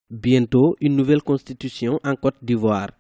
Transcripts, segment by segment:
Bientôt, une nouvelle constitution en Côte d'Ivoire.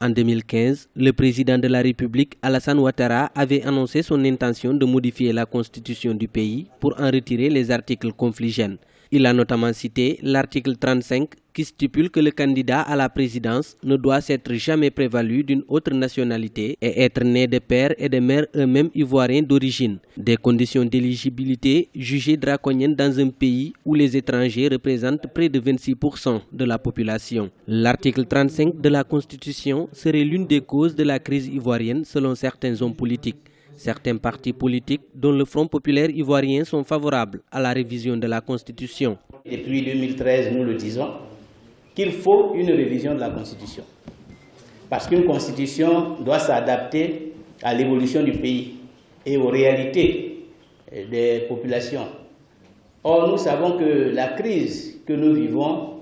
En 2015, le président de la République, Alassane Ouattara, avait annoncé son intention de modifier la constitution du pays pour en retirer les articles confligènes. Il a notamment cité l'article 35 qui stipule que le candidat à la présidence ne doit s'être jamais prévalu d'une autre nationalité et être né de père et de mère eux-mêmes ivoiriens d'origine. Des conditions d'éligibilité jugées draconiennes dans un pays où les étrangers représentent près de 26% de la population. L'article 35 de la Constitution serait l'une des causes de la crise ivoirienne selon certains hommes politiques. Certains partis politiques, dont le Front populaire ivoirien, sont favorables à la révision de la Constitution. Depuis 2013, nous le disons, qu'il faut une révision de la Constitution. Parce qu'une Constitution doit s'adapter à l'évolution du pays et aux réalités des populations. Or, nous savons que la crise que nous vivons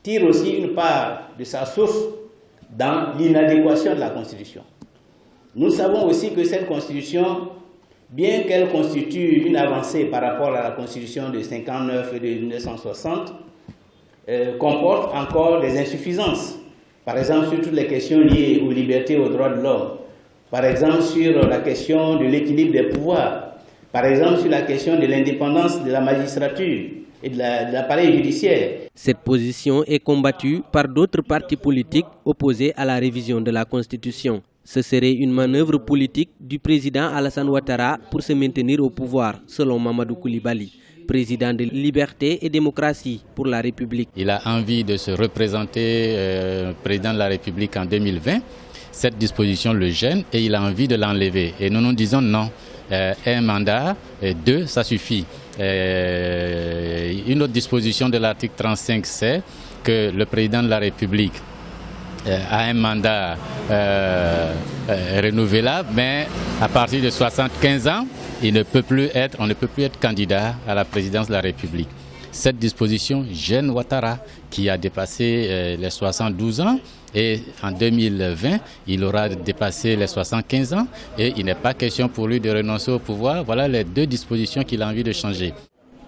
tire aussi une part de sa source dans l'inadéquation de la Constitution. Nous savons aussi que cette Constitution, bien qu'elle constitue une avancée par rapport à la Constitution de 1959 et de 1960, comporte encore des insuffisances. Par exemple, sur toutes les questions liées aux libertés et aux droits de l'homme. Par exemple, sur la question de l'équilibre des pouvoirs. Par exemple, sur la question de l'indépendance de la magistrature et de l'appareil judiciaire. Cette position est combattue par d'autres partis politiques opposés à la révision de la Constitution. Ce serait une manœuvre politique du président Alassane Ouattara pour se maintenir au pouvoir, selon Mamadou Koulibaly, président de Liberté et Démocratie pour la République. Il a envie de se représenter président de la République en 2020. Cette disposition le gêne et il a envie de l'enlever. Et nous nous disons non. Un mandat, deux, ça suffit. Une autre disposition de l'article 35, c'est que le président de la République a un mandat renouvelable, mais à partir de 75 ans, on ne peut plus être candidat à la présidence de la République. Cette disposition gêne Ouattara, qui a dépassé les 72 ans, et en 2020, il aura dépassé les 75 ans, et il n'est pas question pour lui de renoncer au pouvoir. Voilà les deux dispositions qu'il a envie de changer.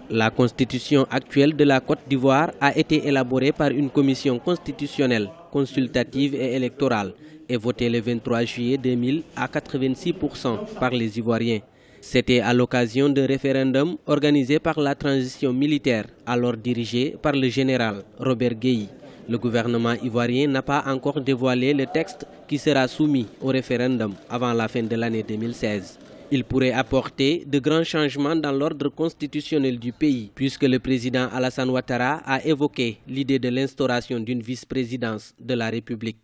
La constitution actuelle de la Côte d'Ivoire a été élaborée par une commission constitutionnelle, consultative et électorale et votée le 23 juillet 2000 à 86% par les Ivoiriens. C'était à l'occasion d'un référendum organisé par la transition militaire, alors dirigée par le général Robert Guèye. Le gouvernement ivoirien n'a pas encore dévoilé le texte qui sera soumis au référendum avant la fin de l'année 2016. Il pourrait apporter de grands changements dans l'ordre constitutionnel du pays, puisque le président Alassane Ouattara a évoqué l'idée de l'instauration d'une vice-présidence de la République.